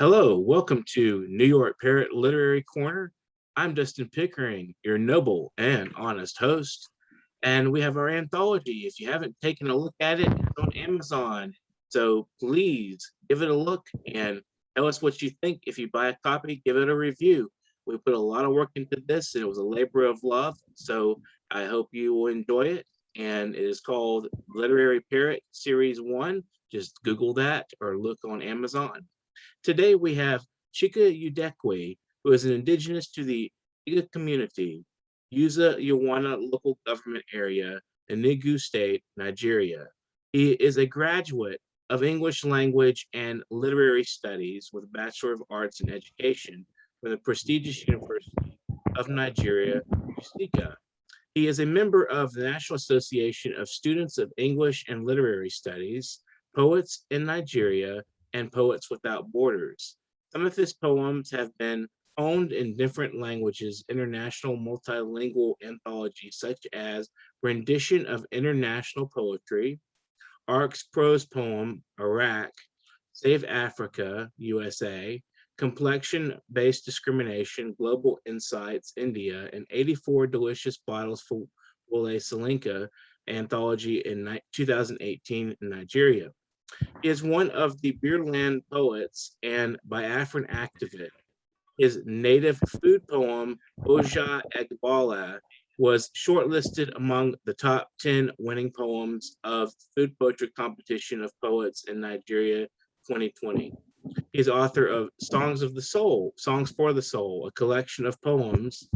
Hello, welcome to New York Parrot Literary Corner. I'm Dustin Pickering, your noble and honest host. And we have our anthology. If you haven't taken a look at it, it's on Amazon. So please give it a look and tell us what you think. If you buy a copy, give it a review. We put a lot of work into this and it was a labor of love. So I hope you will enjoy it. And it is called Literary Parrot Series 1. Just Google that or look on Amazon. Today we have Chika Udekwe, who is an indigenous to the Iga community, Uza Yawana local government area, Enugu State, Nigeria. He is a graduate of English language and literary studies with a Bachelor of Arts in Education from the prestigious University of Nigeria, Chika. He is a member of the National Association of Students of English and Literary Studies, Poets in Nigeria, and Poets Without Borders. Some of his poems have been owned in different languages, international multilingual anthologies such as Rendition of International Poetry, Ark's prose poem, Iraq, Save Africa, USA, Complexion-Based Discrimination, Global Insights, India, and 84 Delicious Bottles for Wole Soyinka anthology in 2018 in Nigeria. He is one of the Beerland poets and Biafran activist. His native food poem, Oja Egbala, was shortlisted among the top 10 winning poems of Food Poetry Competition of Poets in Nigeria 2020. He's author of Songs of the Soul, Songs for the Soul, a collection of poems,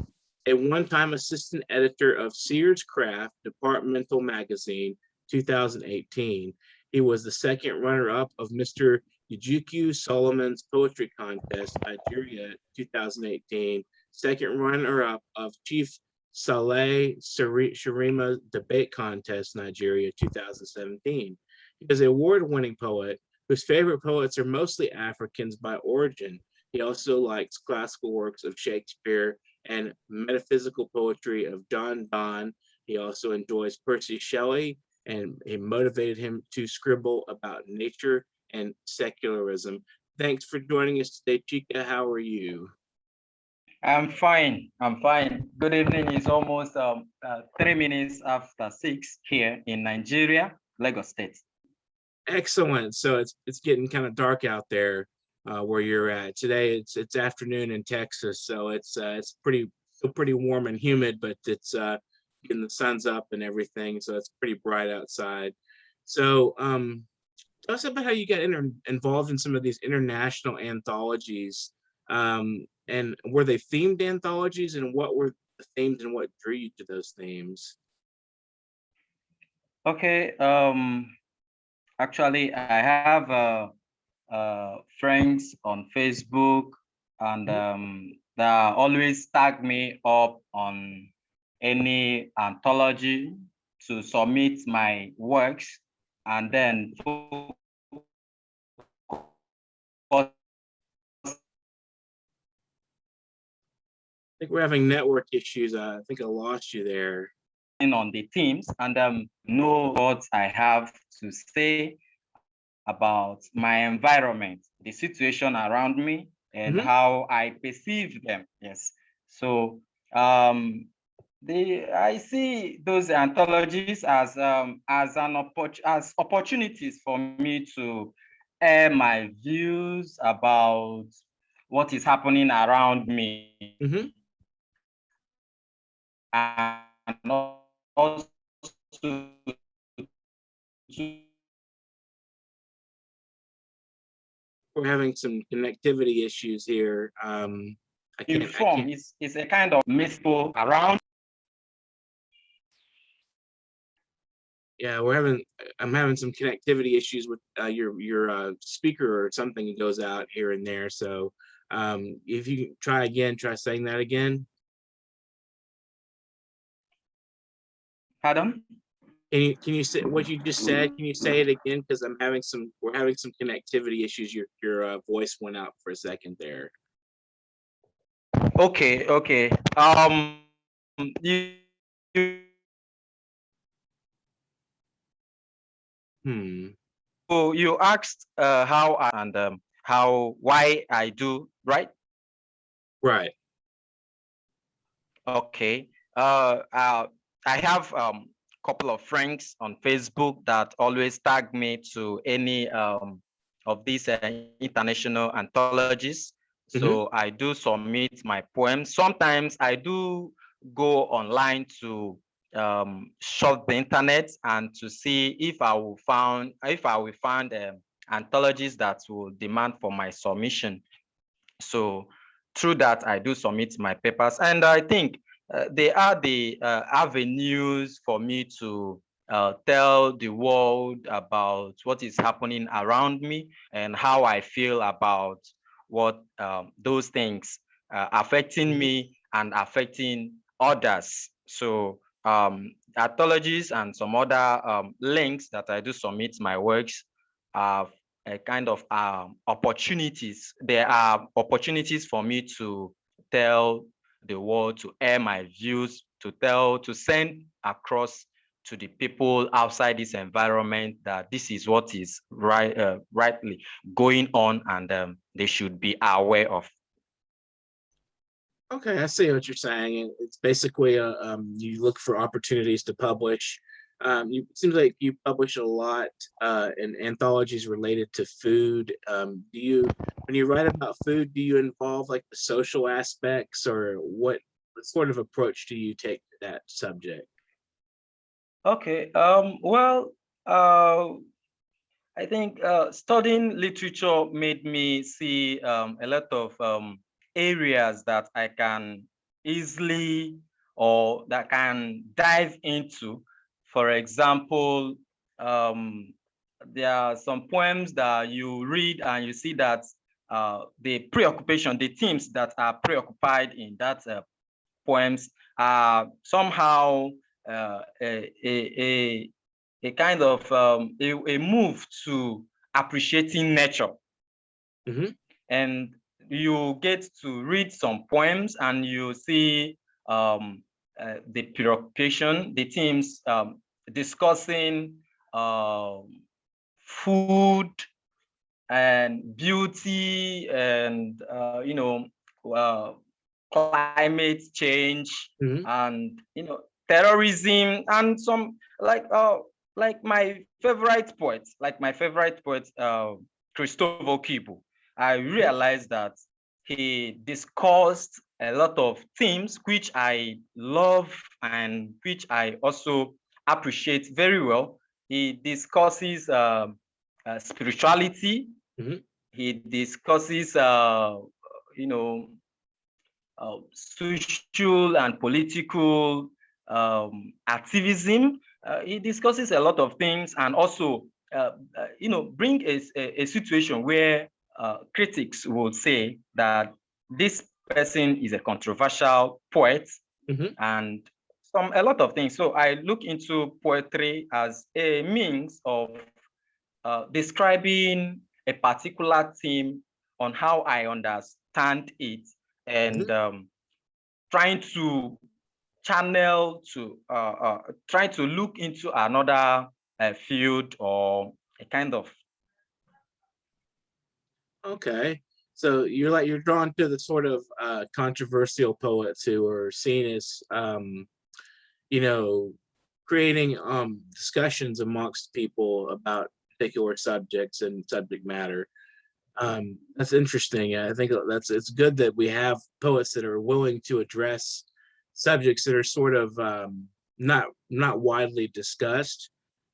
a one-time assistant editor of Sears Craft Departmental Magazine 2018. He was the second runner-up of Mr. Ujuku Solomon's Poetry Contest, Nigeria 2018, second runner-up of Chief Saleh Sharima Debate Contest, Nigeria 2017. He is an award-winning poet whose favorite poets are mostly Africans by origin. He also likes classical works of Shakespeare and metaphysical poetry of John Donne. He also enjoys Percy Shelley, and it motivated him to scribble about nature and secularism. Thanks for joining us today, Chika. How are you? I'm fine. I'm fine. Good evening. It's almost 3 minutes after 6 here in Nigeria, Lagos State. Excellent. So it's getting kind of dark out there where you're at. Today it's afternoon in Texas, so it's pretty warm and humid, but it's getting the sun's up and everything, so it's pretty bright outside. So tell us about how you got involved in some of these international anthologies, and were they themed anthologies, and what were the themes and what drew you to those themes? Okay. Actually, I have friends on Facebook, and that always tag me up on any anthology to submit my works, and then I think we're having network issues. I think I lost you there. On the themes and know what I have to say about my environment, the situation around me, and how I perceive them. Yes. So I see those anthologies as opportunities for me to air my views about what is happening around me. And also we're having some connectivity issues here. Inform is a kind of mystical around. Yeah, I'm having some connectivity issues with your speaker or something goes out here and there. So if you try saying that again. Pardon? Can you say what you just said? Can you say it again? Because we're having some connectivity issues. Your voice went out for a second there. Okay. So you asked how and why I do, right? Right. Okay. I have couple of friends on Facebook that always tag me to any of these international anthologies. So I do submit my poems. Sometimes I do go online to shop the internet and to see if I will find anthologies that will demand for my submission. So through that, I do submit my papers, and I think they are the avenues for me to tell the world about what is happening around me and how I feel about what those things affecting me and affecting others. So anthologies and some other links that I do submit my works are a kind of opportunities. There are opportunities for me to tell the world, to air my views, to send across to the people outside this environment that this is what is rightly going on, and they should be aware of. Okay, I see what you're saying. It's basically you look for opportunities to publish. It seems like you publish a lot in anthologies related to food. When you write about food, do you involve like the social aspects, or what sort of approach do you take to that subject? Okay. Well, I think studying literature made me see a lot of areas that I can easily or that can dive into. For example, there are some poems that you read and you see that the themes that are preoccupied in that poems are somehow a kind of a move to appreciating nature. And you get to read some poems and you see the preoccupation, the themes discussing food and beauty and climate change and terrorism and some like my favorite poet, Christopher Kibu. I realized that he discussed a lot of themes which I love and which I also appreciate very well. He discusses spirituality. He discusses social and political activism. He discusses a lot of things, and also bring a situation where critics would say that this person is a controversial poet and a lot of things. So I look into poetry as a means of describing a particular theme on how I understand it, and trying to channel to try to look into another field or a kind of. Okay, so you're drawn to the sort of controversial poets who are seen as creating discussions amongst people about particular subjects and subject matter. That's interesting. I think it's good that we have poets that are willing to address subjects that are sort of not widely discussed,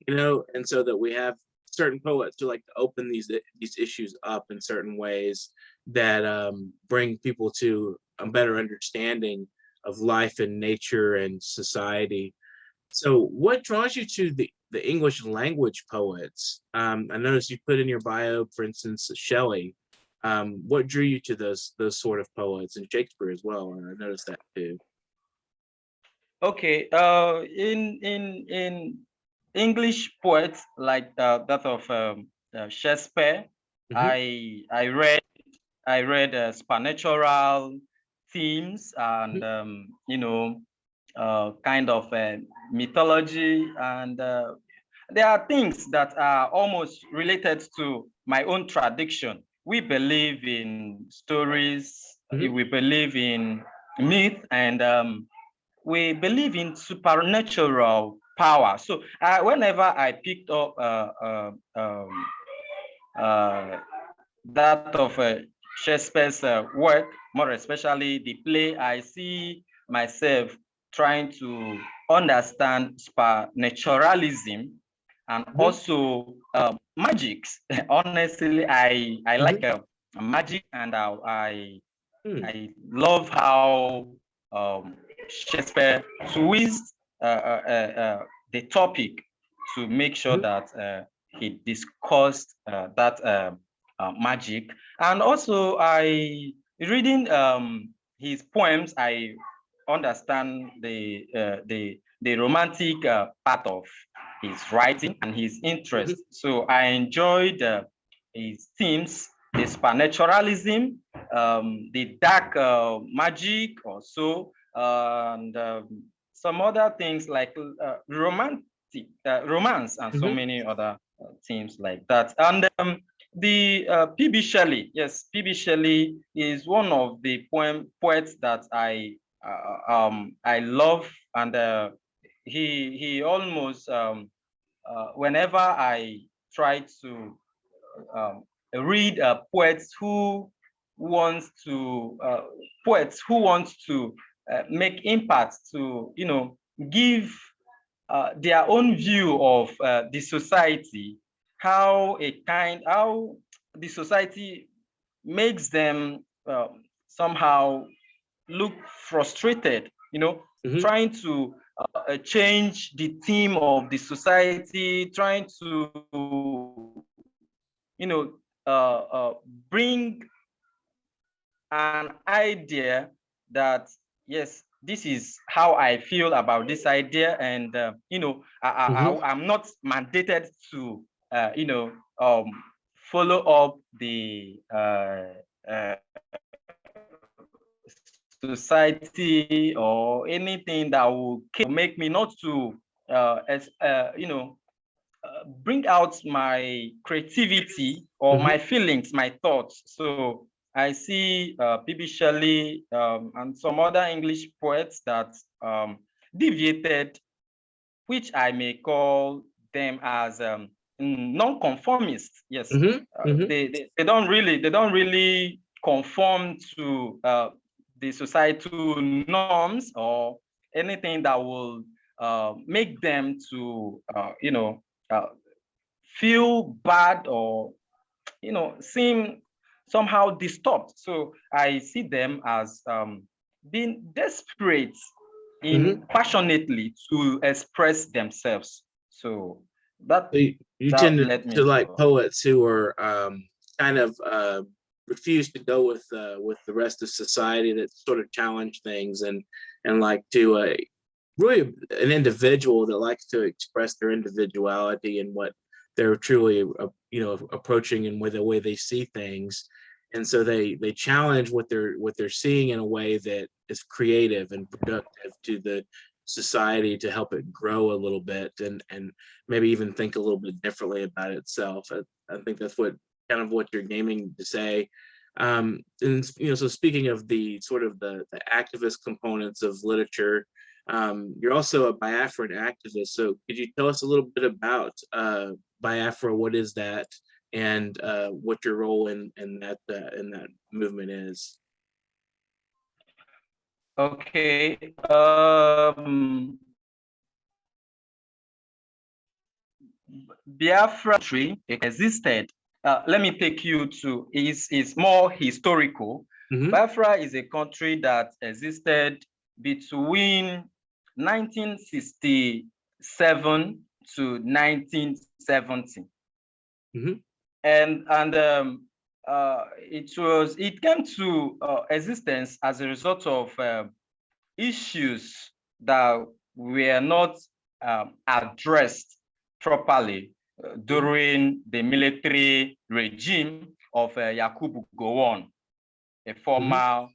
and so that we have certain poets who like to open these issues up in certain ways that bring people to a better understanding of life and nature and society. So what draws you to the English language poets? I noticed you put in your bio, for instance, Shelley. What drew you to those sort of poets, and Shakespeare as well? And I noticed that too. Okay, in English poets like that of Shakespeare, I read supernatural themes and kind of mythology, and there are things that are almost related to my own tradition. we believe in stories, we believe in myth, and we believe in supernatural power. So whenever I picked up that of Shakespeare's work, more especially the play, I see myself trying to understand supernaturalism and also magics. Honestly, I like magic, and I love how Shakespeare twists the topic to make sure that he discussed that magic. And also, I reading his poems, I understand the romantic part of his writing and his interest. So I enjoyed his themes, the supernaturalism, the dark magic also, and some other things like romance and so many other themes like that. And the P.B. Shelley, yes, P.B. Shelley is one of the poets that I love, and he almost whenever I try to read poets who want to make impact, to give their own view of the society, how the society makes them somehow look frustrated, trying to change the theme of the society, trying to bring an idea that, yes, this is how I feel about this idea, and I'm not mandated to follow up the society or anything that will make me not to bring out my creativity or my feelings, my thoughts. So I see P.B. Shelley and some other English poets that deviated, which I may call them as non-conformists. Yes, they don't really conform to the societal norms or anything that will make them to feel bad or seem somehow disturbed. So I see them as being desperate in passionately to express themselves. So that you tend to like poets who are kind of refuse to go with the rest of society, that sort of challenge things and like to really an individual that likes to express their individuality and what they're truly approaching and with the way they see things. And so they challenge what they're seeing in a way that is creative and productive to the society, to help it grow a little bit and maybe even think a little bit differently about itself. I think that's what you're aiming to say. And so speaking of the sort of the activist components of literature, you're also a Biafran activist. So could you tell us a little bit about Biafra? What is that, and what your role in that movement is? Okay. Biafra country existed. Let me take you to is more historical. Biafra is a country that existed between 1967 to 1970, and it came to existence as a result of issues that were not addressed properly during the military regime of Yakubu Gowon, a former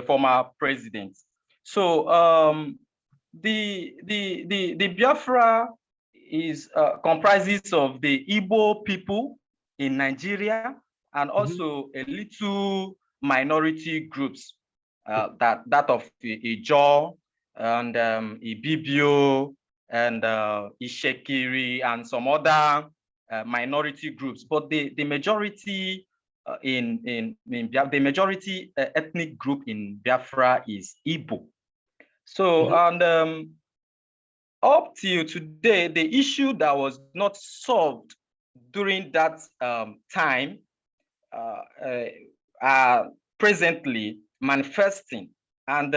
former president. So the Biafra is comprises of the Igbo people in Nigeria and also a little minority groups, that of Ijaw and Ibibio and Ishekiri and some other minority groups. But the majority the majority ethnic group in Biafra is Igbo. So, and up till today, the issue that was not solved during that time are presently manifesting. And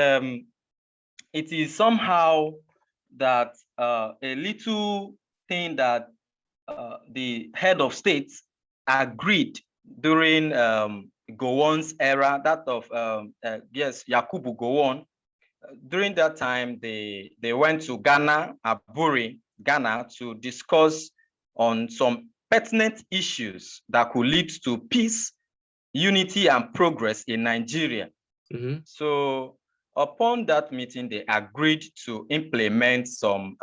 it is somehow that a little thing that the head of state agreed during Gowon's era, that of, yes, Yakubu Gowon. During that time, they went to Ghana, Aburi, Ghana, to discuss on some pertinent issues that could lead to peace, unity, and progress in Nigeria. So upon that meeting, they agreed to implement some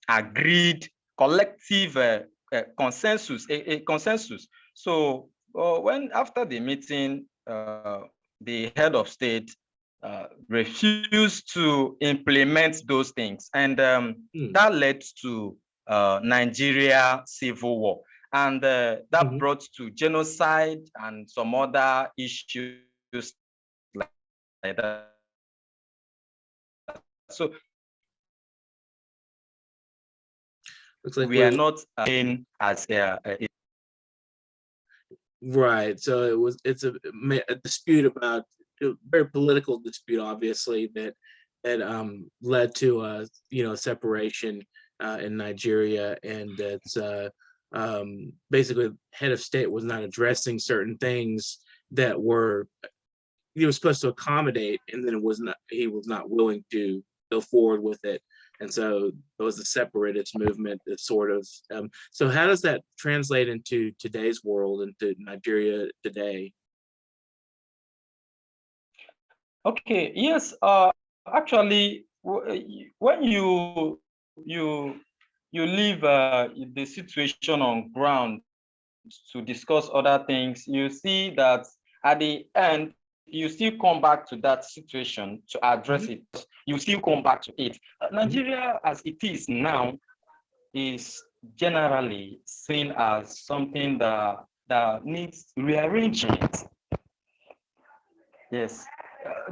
agreed collective consensus, a consensus. So when after the meeting, the head of state refused to implement those things, and that led to Nigeria civil war, and that brought to genocide and some other issues like that. So looks like we are not in as right. So it's a dispute about a very political dispute, obviously, that led to separation in Nigeria, and that's basically head of state was not addressing certain things that were he was supposed to accommodate, and then he was not willing to go forward with it. And so it was a separatist movement that sort of, so how does that translate into today's world, into Nigeria today? Okay, yes, actually, when you leave the situation on ground to discuss other things, you see that at the end, you still come back to that situation to address it. You still come back to it. Nigeria, as it is now, is generally seen as something that needs rearrangement. Yes,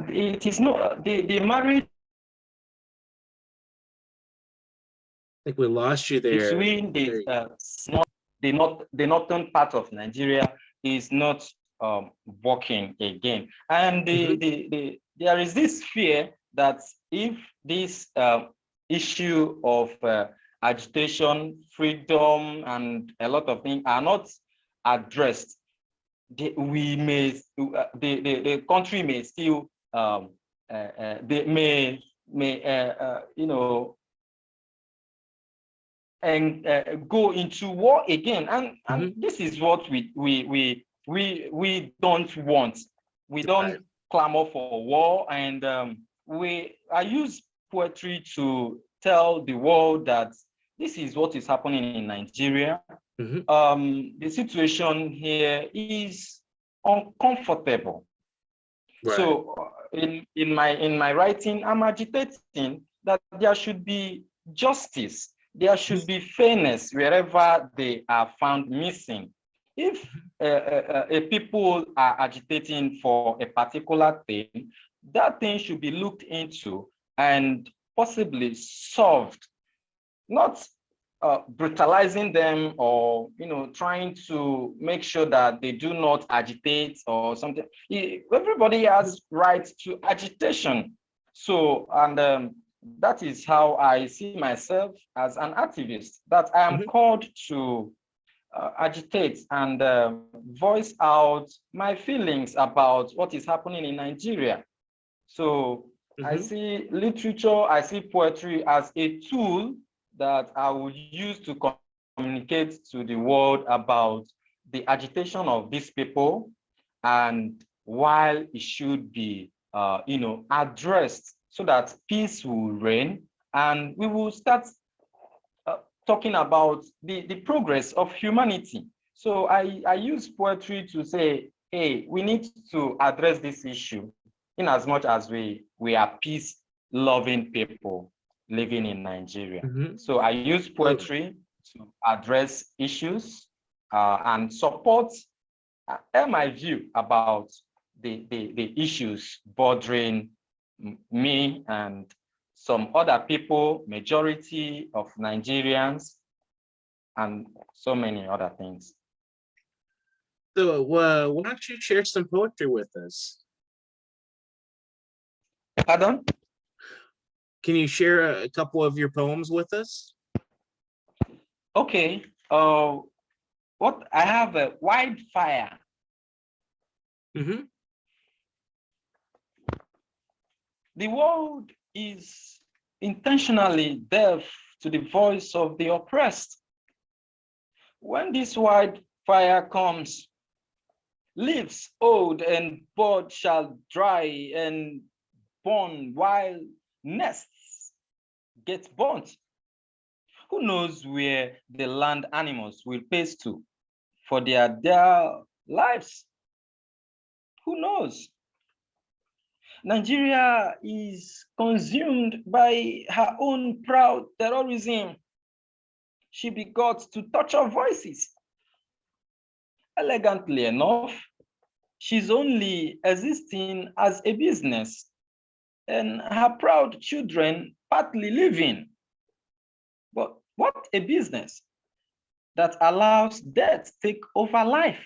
it is not the marriage. I think we lost you there. Between the northern part of Nigeria is not working again, and there is this fear that if this issue of agitation, freedom, and a lot of things are not addressed, the country may still they may and go into war again, and this is what we don't want. We don't clamor for war, and I use poetry to tell the world that this is what is happening in Nigeria. The situation here is uncomfortable. Right. So in my writing, I'm agitating that there should be justice. There should be fairness wherever they are found missing. If people are agitating for a particular thing, that thing should be looked into and possibly solved, not brutalizing them or trying to make sure that they do not agitate or something. Everybody has right to agitation. So, and that is how I see myself as an activist, that I am called to agitate and voice out my feelings about what is happening in Nigeria. So I see literature, I see poetry as a tool that I would use to communicate to the world about the agitation of these people and why it should be addressed so that peace will reign, and we will start talking about the progress of humanity. So I use poetry to say, hey, we need to address this issue in as much as we are peace-loving people living in Nigeria. So I use poetry to address issues and support my view about the issues bothering me and some other people, majority of Nigerians, and so many other things. So why don't you share some poetry with us? Pardon? Can you share a couple of your poems with us? Okay. What I have a wildfire. The world is intentionally deaf to the voice of the oppressed. When this wildfire comes, leaves old and bud shall dry and burn while nests get burnt. Who knows where the land animals will pace to for their lives? Who knows? Nigeria is consumed by her own proud terrorism. She begot to torture voices. Elegantly enough, she's only existing as a business, and her proud children partly living. But what a business that allows death take over life.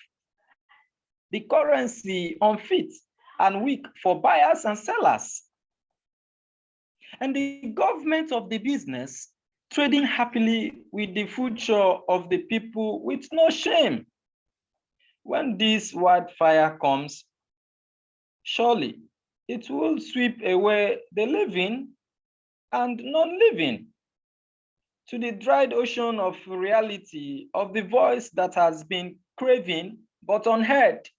The currency unfit and weak for buyers and sellers. And the government of the business trading happily with the future of the people with no shame. When this wildfire comes, surely it will sweep away the living and non-living to the dried ocean of reality of the voice that has been craving but unheard.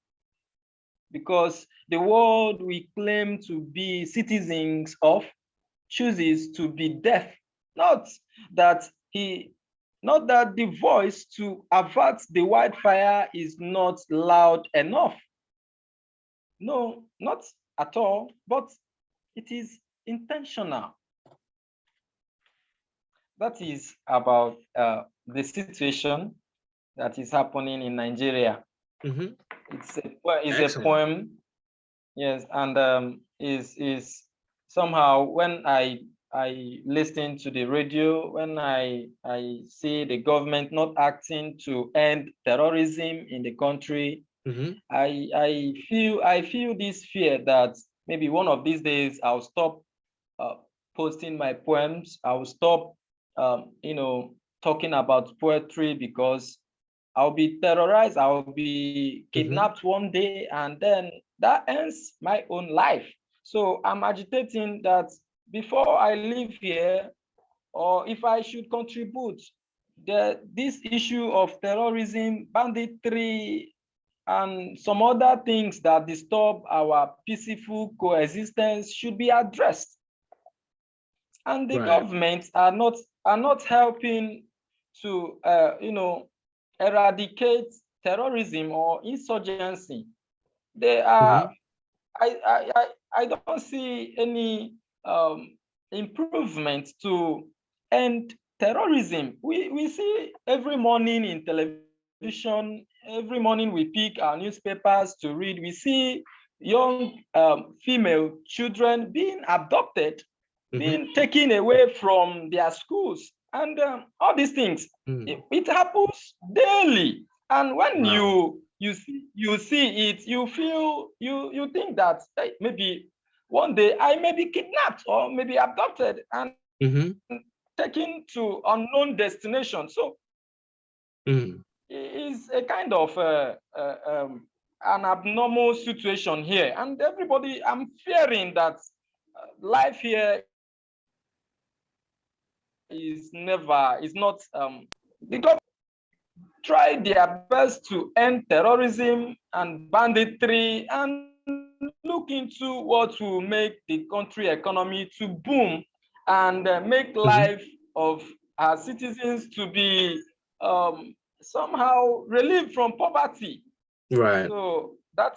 Because the world we claim to be citizens of chooses to be deaf, not that the voice to avert the wildfire is not loud enough. No, not at all, but it is intentional. That is about the situation that is happening in Nigeria. It's a poem, yes, and is somehow when I listen to the radio, when I see the government not acting to end terrorism in the country, I feel this fear that maybe one of these days I'll stop posting my poems. I'll stop talking about poetry because I'll be terrorized, I'll be kidnapped one day, and then that ends my own life. So I'm agitating that before I leave here, or if I should contribute, this issue of terrorism, banditry, and some other things that disturb our peaceful coexistence should be addressed. And the governments are not helping to eradicate terrorism or insurgency. They are I don't see any improvement to end terrorism. We see every morning in television, every morning we pick our newspapers to read, we see young female children being abducted, being taken away from their schools, and all these things. It happens daily. And when you see it, you feel you think that hey, maybe one day I may be kidnapped or maybe abducted and taken to unknown destination. So it is a kind of an abnormal situation here, and everybody, I'm fearing that life here is not the government try their best to end terrorism and banditry and look into what will make the country economy to boom and make life of our citizens to be somehow relieved from poverty. Right. So that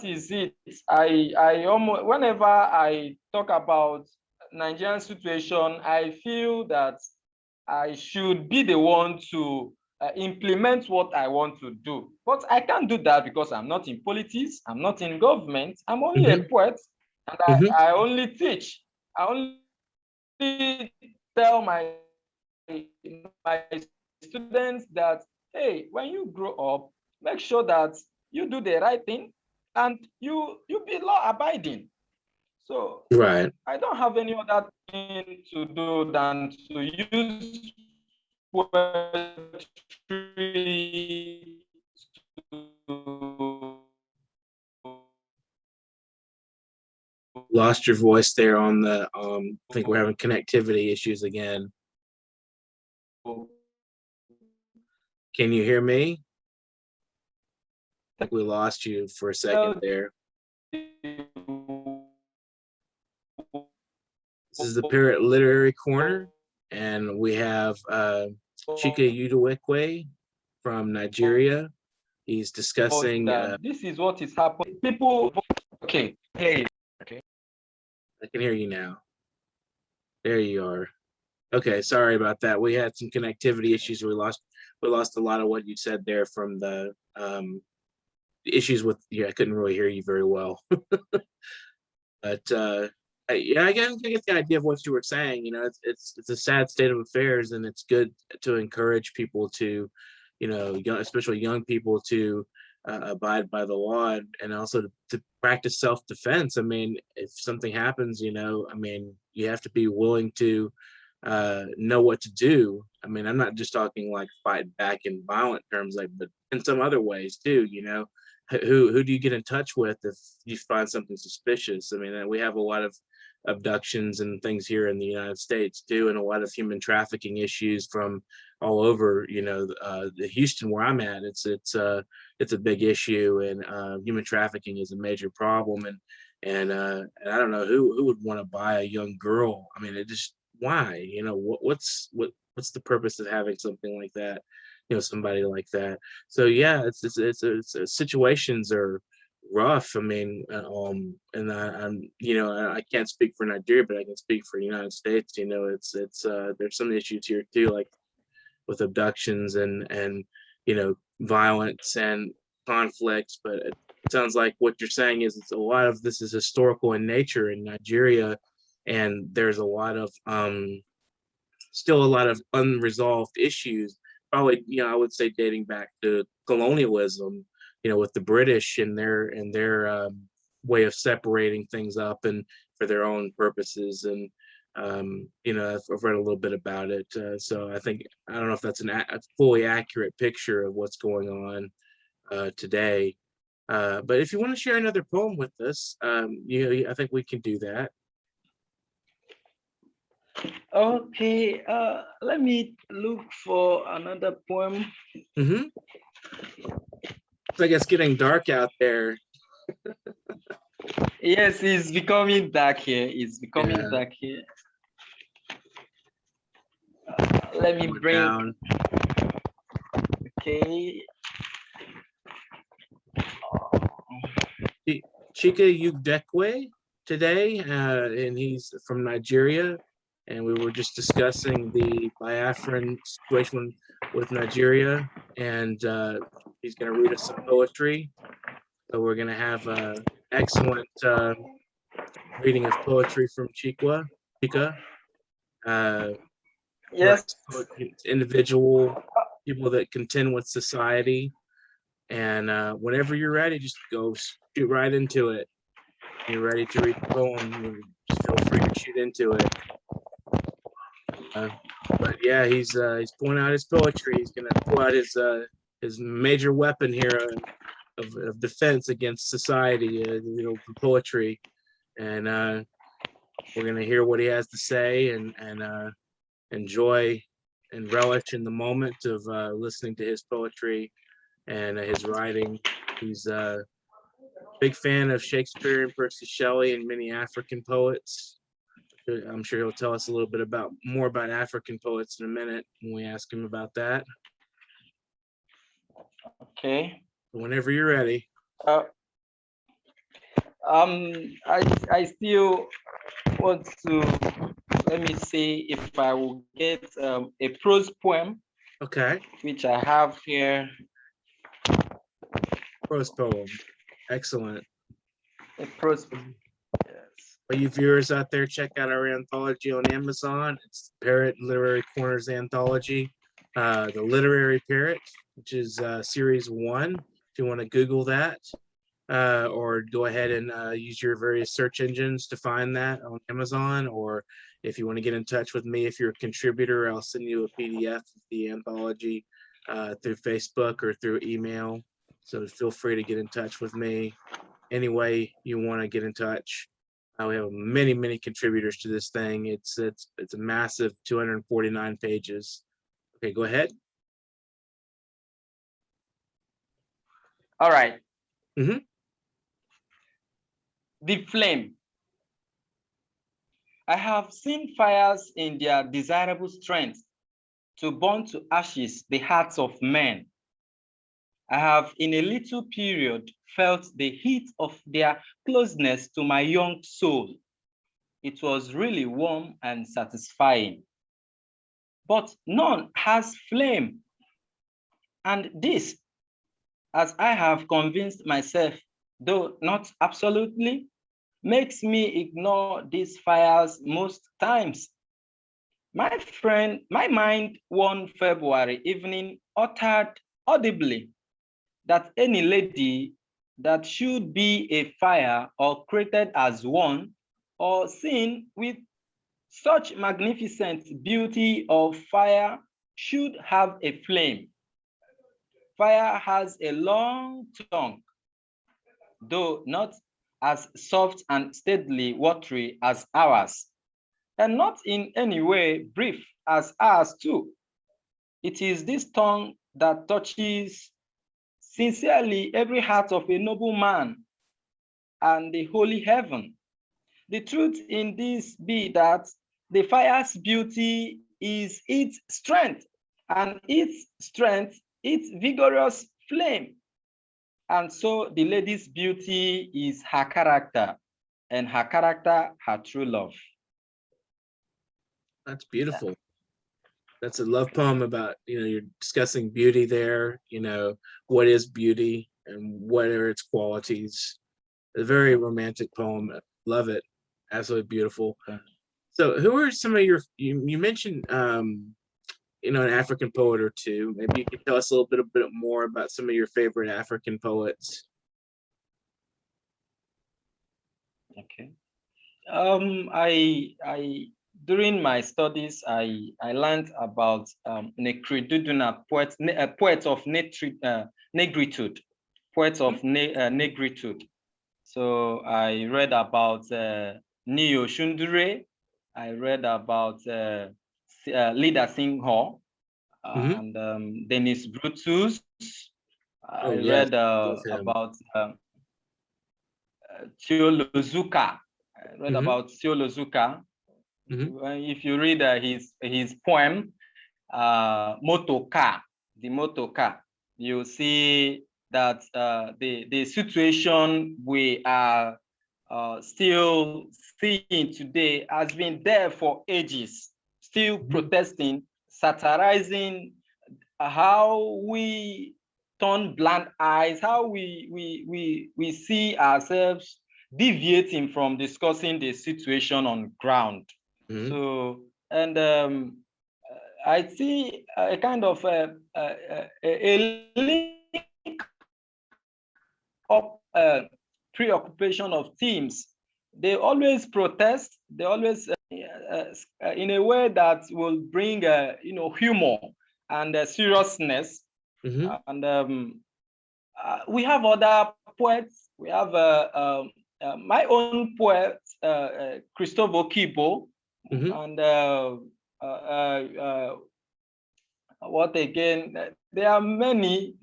is it. I almost, whenever I talk about Nigerian situation, I feel that I should be the one to implement what I want to do. But I can't do that because I'm not in politics, I'm not in government, I'm only a poet, and I only teach. I only tell my students that, hey, when you grow up, make sure that you do the right thing and you be law abiding. So Right. I don't have any other thing to do than to use poetry to Lost your voice there on the I think we're having connectivity issues again. Can you hear me? I think we lost you for a second there. This is the Parrot Literary Corner, and we have Chika Udekwe from Nigeria. He's discussing. This is what is happening. People, okay, hey, okay. I can hear you now. There you are. Okay, sorry about that. We had some connectivity issues. We lost a lot of what you said there from the issues with. Yeah, I couldn't really hear you very well. But yeah, I get the idea of what you were saying. You know, it's a sad state of affairs, and it's good to encourage people to, you know, especially young people to abide by the law, and also to practice self-defense. I mean, if something happens, you know, I mean, you have to be willing to know what to do. I mean, I'm not just talking like fight back in violent terms, like, but in some other ways too. You know, who do you get in touch with if you find something suspicious? I mean, we have a lot of abductions and things here in the United States too, and a lot of human trafficking issues from all over. You know, the Houston where I'm at, it's a big issue, and human trafficking is a major problem. And I don't know who would want to buy a young girl. I mean, it just why? You know, what's the purpose of having something like that? You know, somebody like that. So yeah, it's situations are rough. I mean, and I'm, you know, I can't speak for Nigeria, but I can speak for the United States. You know, it's there's some issues here too, like with abductions and you know, violence and conflicts. But it sounds like what you're saying is it's a lot of this is historical in nature in Nigeria, and there's a lot of still a lot of unresolved issues. Probably, you know, I would say dating back to colonialism, you know, with the British and their way of separating things up and for their own purposes. And you know, I've read a little bit about it, so I don't know if that's a fully accurate picture of what's going on today. But if you want to share another poem with us, I think we can do that. Okay, let me look for another poem. Mm-hmm. It's like it's getting dark out there. Yes, it's becoming dark here. It's becoming dark here. Let me bring down. Okay. Chika Udekwe today, and he's from Nigeria, and we were just discussing the Biafran situation with Nigeria, and he's going to read us some poetry. So we're going to have an excellent reading of poetry from Chika. Yes. Individual people that contend with society. And whenever you're ready, just go shoot right into it. You're ready to read the poem, just feel free to shoot into it. But yeah, he's pulling out his poetry. He's gonna pull out his major weapon here of defense against society, you know, poetry. And we're gonna hear what he has to say and enjoy and relish in the moment of listening to his poetry and his writing. He's a big fan of Shakespeare and Percy Shelley and many African poets. I'm sure he'll tell us a little bit more about African poets in a minute when we ask him about that. Okay. Whenever you're ready. I still want to, let me see if I will get a prose poem. Okay. Which I have here. Prose poem. Excellent. A prose poem. Yes. For you viewers out there, check out our anthology on Amazon. It's Parrot Literary Corners Anthology. The Literary Parrot, which is series 1. If you want to Google that, or go ahead and use your various search engines to find that on Amazon. Or if you want to get in touch with me, if you're a contributor, I'll send you a PDF of the anthology through Facebook or through email. So feel free to get in touch with me any way you want to get in touch. We have many contributors to this thing. It's a massive 249 pages. Okay, go ahead. All right. Mm-hmm. The flame. I have seen fires in their desirable strength to burn to ashes the hearts of men. I have in a little period felt the heat of their closeness to my young soul. It was really warm and satisfying. But none has flame. And this, as I have convinced myself, though not absolutely, makes me ignore these fires most times. My friend, my mind one February evening uttered audibly that any lady that should be a fire or created as one or seen with such magnificent beauty of fire should have a flame. Fire has a long tongue, though not as soft and steadily watery as ours, and not in any way brief as ours too. It is this tongue that touches sincerely every heart of a noble man and the holy heaven. The truth in this be that the fire's beauty is its strength, and its strength, its vigorous flame. And so the lady's beauty is her character, and her character, her true love. That's beautiful. That's a love poem about, you're discussing beauty there, what is beauty and what are its qualities. A very romantic poem. Love it. Absolutely beautiful. So who are some of you mentioned, an African poet or two. Maybe you could tell us a little bit more about some of your favorite African poets. Okay. I during my studies, I learned about Nekriduduna, poet of negritude, poets of negritude. So I read about Neo Shundure. I read about Leader Singh and Dennis Brutus. I read about Theolozuka. I read about Theolozuka. If you read his poem, Motoka, the Motoka, you see that the situation we are still seeing today has been there for ages, still protesting, satirizing how we turn blind eyes, how we see ourselves deviating from discussing the situation on ground. So, and I see a kind of a link up preoccupation of teams. They always protest. They always, in a way that will bring, humor and seriousness. And we have other poets. We have my own poet, Christopher Kibo, and what again? There are many.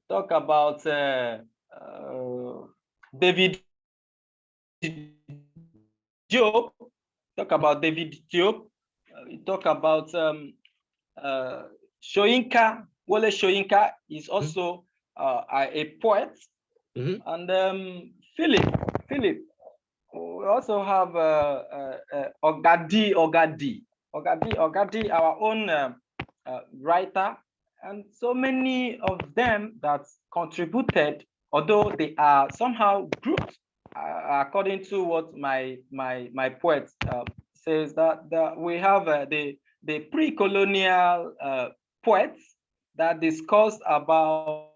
Talk about David Diop. Talk about David Diop. Talk about Shoyinka, Wole Soyinka is also a poet. And Philip. We also have Ogadi, our own writer, and so many of them that contributed, although they are somehow grouped according to what my poet says, that we have the pre-colonial poets that discussed about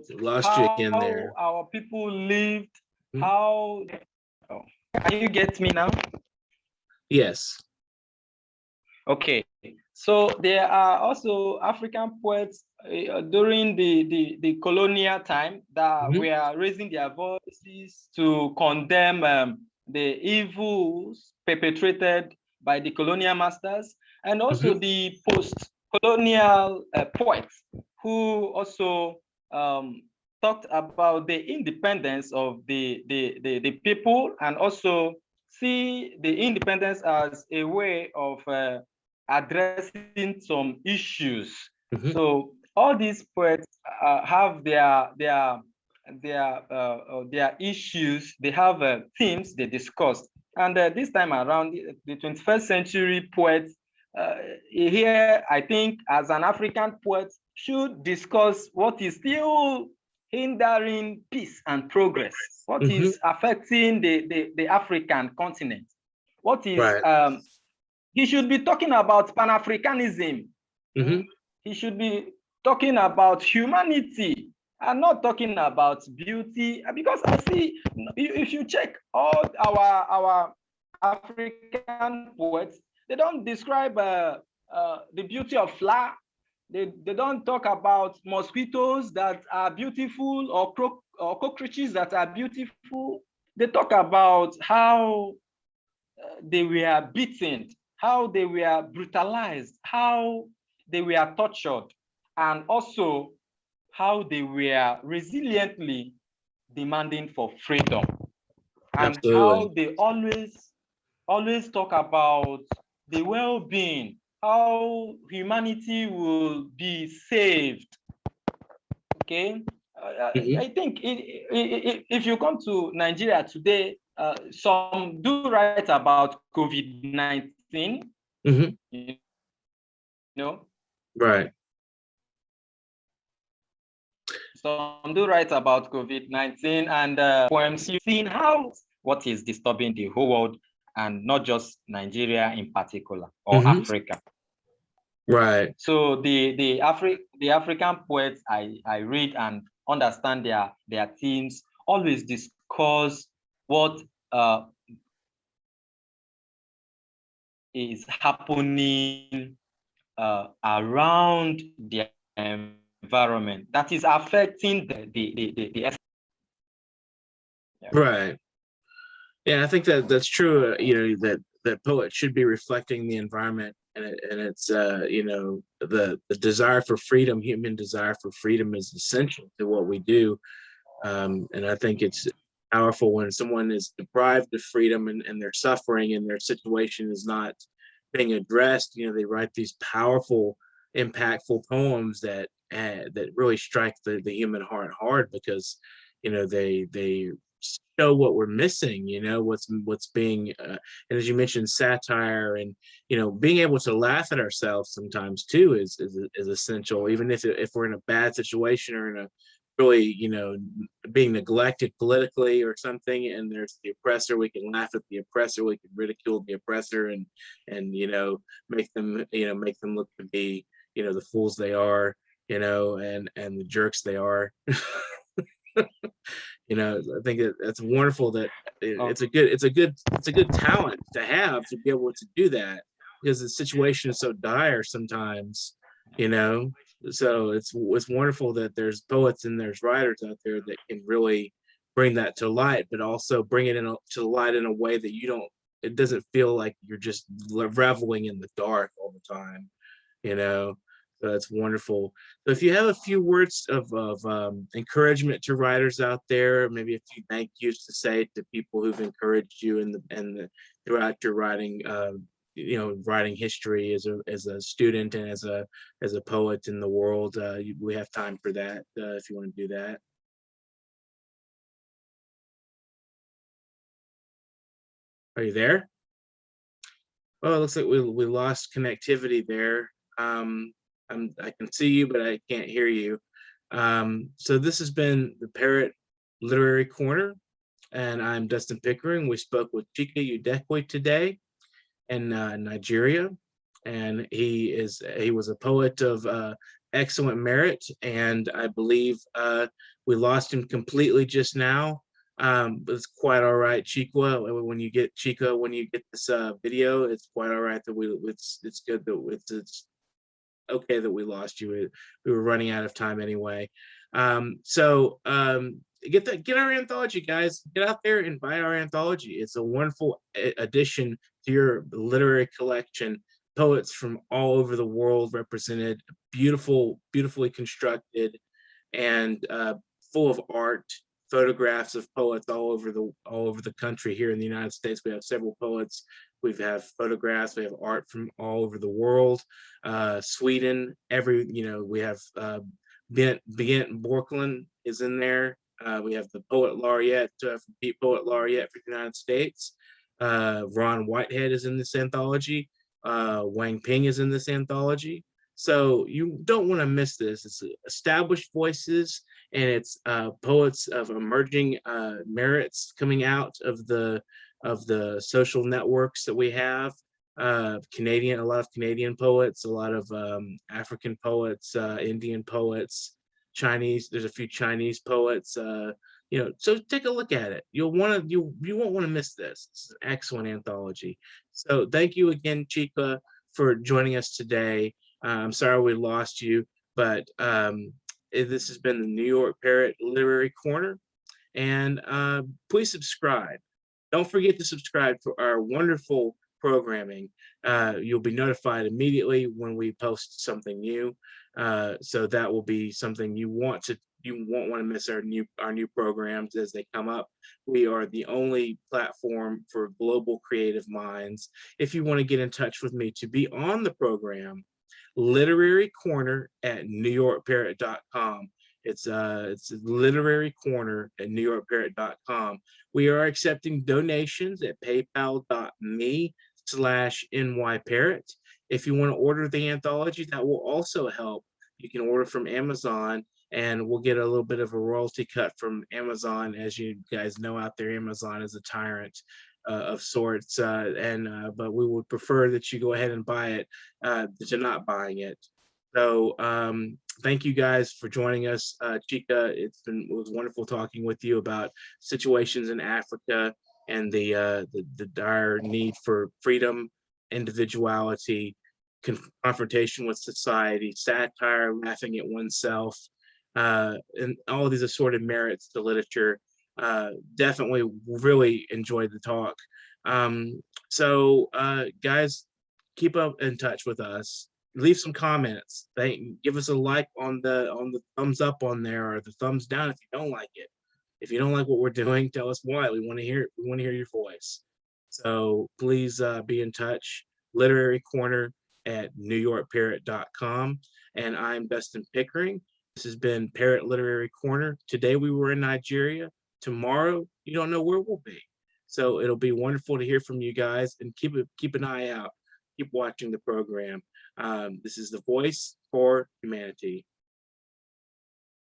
lost you again there. Our people lived, how. Oh, can you get me now? Yes. Okay. So there are also African poets during the colonial time that were raising their voices to condemn the evils perpetrated by the colonial masters, and also the post-colonial poets who also talked about the independence of the people, and also see the independence as a way of addressing some issues. So all these poets have their issues. They have themes they discussed. And this time around, the 21st century poets here, I think, as an African poet, should discuss what is still hindering peace and progress, what is affecting the African continent, what is he should be talking about Pan-Africanism. He should be talking about humanity and not talking about beauty. Because I see, if you check all our African poets, they don't describe the beauty of flower. They don't talk about mosquitoes that are beautiful, or cockroaches that are beautiful. They talk about how they were beaten, how they were brutalized, how they were tortured, and also how they were resiliently demanding for freedom. And how they always talk about the well-being, how humanity will be saved. Okay, I think if you come to Nigeria today, some do write about COVID-19. You know, right. Some do write about COVID-19, and poems you've seen how what is disturbing the whole world, and not just Nigeria in particular, or Africa. Right. So the African poets I read and understand their themes always discuss what is happening around the environment that is affecting the right. Yeah, I think that's true. That poets should be reflecting the environment, and it's the desire for freedom. Human desire for freedom is essential to what we do, and I think it's powerful when someone is deprived of freedom and they're suffering and their situation is not being addressed. They write these powerful, impactful poems that really strike the human heart hard, because they show what we're missing, what's being and as you mentioned, satire, and being able to laugh at ourselves sometimes too is essential, even if we're in a bad situation or in a really being neglected politically or something, and there's the oppressor. We can laugh at the oppressor, we can ridicule the oppressor, and make them look to be the fools they are, and the jerks they are. I think that's wonderful that it's a good talent to have, to be able to do that, because the situation is so dire sometimes, so it's wonderful that there's poets and there's writers out there that can really bring that to light, but also bring it to the light in a way that it doesn't feel like you're just reveling in the dark all the time, So that's wonderful. So if you have a few words of encouragement to writers out there, maybe a few thank yous to say to people who've encouraged you throughout your writing writing history as a student and as a poet in the world. We have time for that if you want to do that. Are you there? Well, it looks like we lost connectivity there. I can see you, but I can't hear you. So this has been the Parrot Literary Corner, and I'm Dustin Pickering. We spoke with Chika Udekwe today in Nigeria, and he was a poet of excellent merit, and I believe we lost him completely just now. But it's quite all right, Chika. When you get this video, it's quite all right that it's good that it's okay that we lost you. We were running out of time anyway. Get our anthology, guys. Get out there and buy our anthology. It's a wonderful addition to your literary collection. Poets from all over the world represented, beautifully constructed, and full of art. Photographs of poets all over the country. Here in the United States, we have several poets. We have photographs. We have art from all over the world. Sweden, we have Bent Borklund is in there. We have the poet laureate, poet laureate for the United States. Ron Whitehead is in this anthology. Wang Ping is in this anthology. So you don't want to miss this. It's established voices, and it's poets of emerging merits coming out of the social networks that we have. A lot of Canadian poets, a lot of African poets, Indian poets, Chinese. There's a few Chinese poets. So take a look at it. You won't want to miss this. It's an excellent anthology. So thank you again, Chika, for joining us today. I'm sorry we lost you, but this has been the New York Parrot Literary Corner, and please subscribe. Don't forget to subscribe for our wonderful programming. You'll be notified immediately when we post something new. So that will be something you won't want to miss our new programs as they come up. We are the only platform for global creative minds. If you want to get in touch with me to be on the program, literary corner at newyorkparrot.com. It's literary corner at newyorkparrot.com. We are accepting donations at paypal.me/nyparrot. If you want to order the anthology, that will also help. You can order from Amazon, and we'll get a little bit of a royalty cut from Amazon. As you guys know out there, Amazon is a tyrant of sorts, but we would prefer that you go ahead and buy it to not buying it. So thank you guys for joining us. Chika, it was wonderful talking with you about situations in Africa and the dire need for freedom, individuality, confrontation with society, satire, laughing at oneself, and all of these assorted merits to literature. Definitely really enjoyed the talk. Guys, keep up in touch with us. Leave some comments. Give us a like on the thumbs up on there, or the thumbs down if you don't like it. If you don't like what we're doing, tell us why. We want to hear your voice. So please be in touch. Literary Corner at newyorkparrot.com. And I'm Dustin Pickering. This has been Parrot Literary Corner. Today we were in Nigeria. Tomorrow, you don't know where we'll be. So it'll be wonderful to hear from you guys, and keep an eye out. Keep watching the program. This is the voice for humanity.